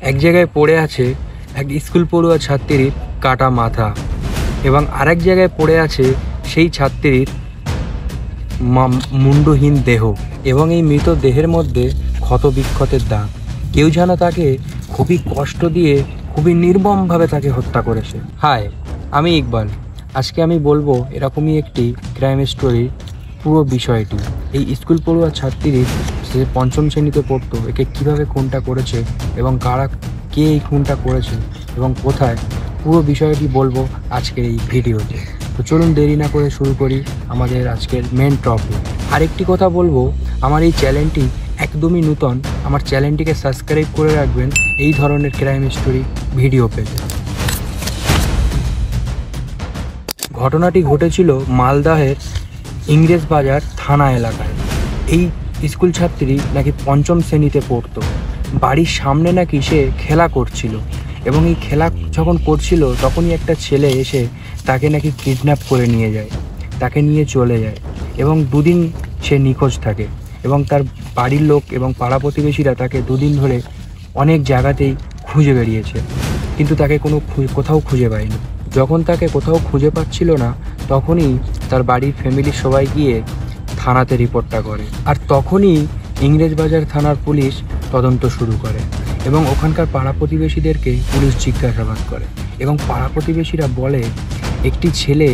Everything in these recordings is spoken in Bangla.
এক জায়গায় পড়ে আছে এক স্কুল পড়ুয়া ছাত্রীর কাটা মাথা এবং আরেক জায়গায় পড়ে আছে সেই ছাত্রীর মুন্ডহীন দেহ এবং এই মৃত দেহের মধ্যে ক্ষত বিক্ষতের দাগ। কেউ যেন তাকে খুবই কষ্ট দিয়ে খুবই নির্মমভাবে তাকে হত্যা করেছে। হাই, আমি ইকবাল। আজকে আমি বলবো এরকমই একটি ক্রাইম স্টোরি পুরো বিষয়টি। এই স্কুল পড়ুয়া ছাত্রী সে পঞ্চম শ্রেণীতে পড়তো, একে কিভাবে খুনটা করেছে এবং কে এই খুনটা করেছে এবং কোথায়, পুরো বিষয়টি বলবো আজকের এই ভিডিওতে। তো চলুন দেরি না করে শুরু করি আমাদের আজকের মেন টপিক। আরেকটি কথা বলবো, আমার এই চ্যানেলটি একদমই নূতন, আমার চ্যানেলটিকে সাবস্ক্রাইব করে রাখবেন এই ধরনের ক্রাইম স্টোরি ভিডিও পেতে। ঘটনাটি ঘটেছিল মালদহের ইংরেজবাজার থানা এলাকায়। এই স্কুল ছাত্রী নাকি পঞ্চম শ্রেণীতে পড়তো। বাড়ির সামনে নাকি সে খেলা করছিল এবং এই খেলা যখন করছিল তখনই একটা ছেলে এসে তাকে নাকি কিডন্যাপ করে নিয়ে যায়, তাকে নিয়ে চলে যায় এবং দুদিন সে নিখোঁজ থাকে এবং তার বাড়ির লোক এবং পাড়া প্রতিবেশীরা তাকে দুদিন ধরে অনেক জায়গাতেই খুঁজে বেরিয়েছে, কিন্তু তাকে কোথাও খুঁজে পায়নি। যখন তাকে কোথাও খুঁজে পাচ্ছিল না তখনই তার বাড়ির ফ্যামিলির সবাই গিয়ে থানাতে রিপোর্টটা করে, আর তখনই ইংরেজবাজার থানার পুলিশ তদন্ত শুরু করে এবং ওখানকার পাড়া প্রতিবেশীদেরকে পুলিশ জিজ্ঞাসাবাদ করে এবং পাড়া প্রতিবেশীরা বলে একটি ছেলে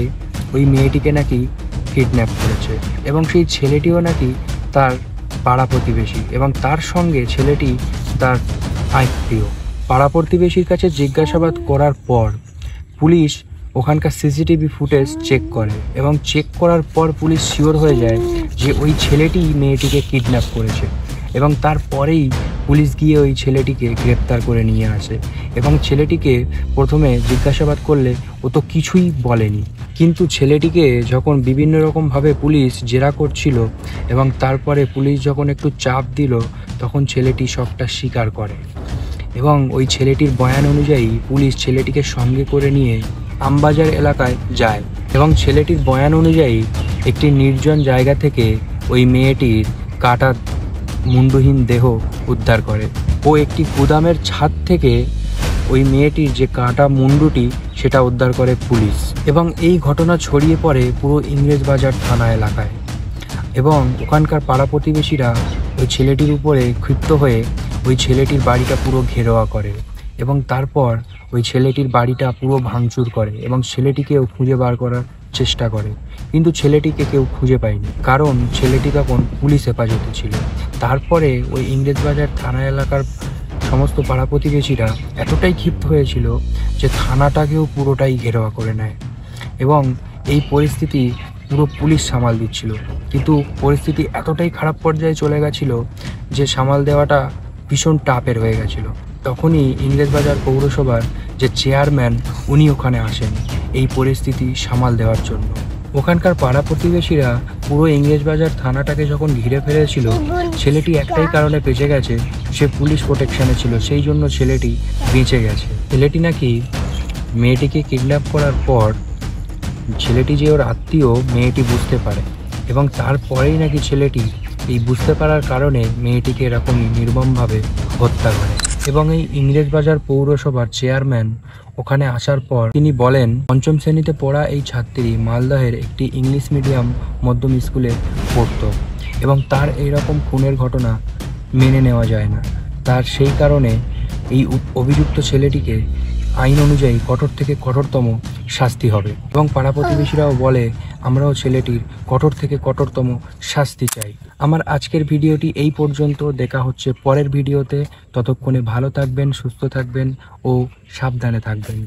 ওই মেয়েটিকে নাকি কিডন্যাপ করেছে এবং সেই ছেলেটিও নাকি তার পাড়া প্রতিবেশী এবং তার সঙ্গে ছেলেটি তার আত্মীয়। পাড়া প্রতিবেশীর কাছে জিজ্ঞাসাবাদ করার পর পুলিশ ওখানকার সিসিটিভি ফুটেজ চেক করে এবং চেক করার পর পুলিশ শিওর হয়ে যায় যে ওই ছেলেটি মেয়েটিকে কিডন্যাপ করেছে এবং তারপরেই পুলিশ গিয়ে ওই ছেলেটিকে গ্রেপ্তার করে নিয়ে আসে এবং ছেলেটিকে প্রথমে জিজ্ঞাসাবাদ করলে ও তো কিছুই বলেনি, কিন্তু ছেলেটিকে যখন বিভিন্ন রকমভাবে পুলিশ জেরা করছিল এবং তারপরে পুলিশ যখন একটু চাপ দিল তখন ছেলেটি সবটা স্বীকার করে এবং ওই ছেলেটির বয়ান অনুযায়ী পুলিশ ছেলেটিকে সঙ্গে করে নিয়ে আমবাজার এলাকায় যায় এবং ছেলেটির বয়ান অনুযায়ী একটি নির্জন জায়গা থেকে ওই মেয়েটির কাটা মুন্ডহীন দেহ উদ্ধার করে ও একটি গুদামের ছাদ থেকে ওই মেয়েটির যে কাটা মুন্ডুটি সেটা উদ্ধার করে পুলিশ এবং এই ঘটনা ছড়িয়ে পড়ে পুরো ইংরেজবাজার থানা এলাকায় এবং ওখানকার পাড়া প্রতিবেশীরা ওই ছেলেটির উপরে ক্ষিপ্ত হয়ে ওই ছেলেটির বাড়িটা পুরো ঘেরোয়া করে এবং তারপর ওই ছেলেটির বাড়িটা পুরো ভাঙচুর করে এবং ছেলেটিকেও খুঁজে বার করার চেষ্টা করে, কিন্তু ছেলেটিকে কেউ খুঁজে পায়নি কারণ ছেলেটি তখন পুলিশ হেফাজতে ছিল। তারপরে ওই ইংরেজবাজার থানা এলাকার সমস্ত পাড়া প্রতিবেশীরা এতটাই ক্ষিপ্ত হয়েছিল যে থানাটাকেও পুরোটাই ঘেরোয়া করে নেয় এবং এই পরিস্থিতি পুরো পুলিশ সামাল দিচ্ছিল, কিন্তু পরিস্থিতি এতটাই খারাপ পর্যায়ে চলে গেছিল যে সামাল দেওয়াটা ভীষণ টাফের হয়ে গেছিলো। তখনই ইংরেজবাজার পৌরসভার যে চেয়ারম্যান উনি ওখানে আসেন এই পরিস্থিতি সামাল দেওয়ার জন্য। ওখানকার পাড়া প্রতিবেশীরা পুরো ইংরেজবাজার থানাটাকে যখন ঘিরে ফেলেছিল, ছেলেটি একটাই কারণে বেঁচে গেছে, সে পুলিশ প্রোটেকশানে ছিল, সেই জন্য ছেলেটি বেঁচে গেছে। ছেলেটি নাকি মেয়েটিকে কিডন্যাপ করার পর ছেলেটি যে ওর আত্মীয় মেয়েটি বুঝতে পারে এবং তারপরেই নাকি ছেলেটি এই বুঝতে পারার কারণে মেয়েটিকে এরকমই নির্মমভাবে হত্যা করে এবং এই ইংরেজবাজার পৌরসভার চেয়ারম্যান ওখানে আসার পর তিনি বলেন পঞ্চম শ্রেণীতে পড়া এই ছাত্রী মালদহের একটি ইংলিশ মিডিয়াম মধ্যম স্কুলে পড়তো এবং তার এইরকম খুনের ঘটনা মেনে নেওয়া যায় না, তার সেই কারণে এই অভিযুক্ত ছেলেটিকে আইন অনুযায়ী কঠোর থেকে কঠোরতম শাস্তি হবে এবং পাড়া প্রতিবেশীরাও বলে আমরাও ছেলেটির কঠোর থেকে কঠোরতম শাস্তি চাই। আমার আজকের ভিডিওটি এই পর্যন্ত, দেখা হচ্ছে পরের ভিডিওতে। ততক্ষণে ভালো থাকবেন, সুস্থ থাকবেন ও সাবধানে থাকবেন।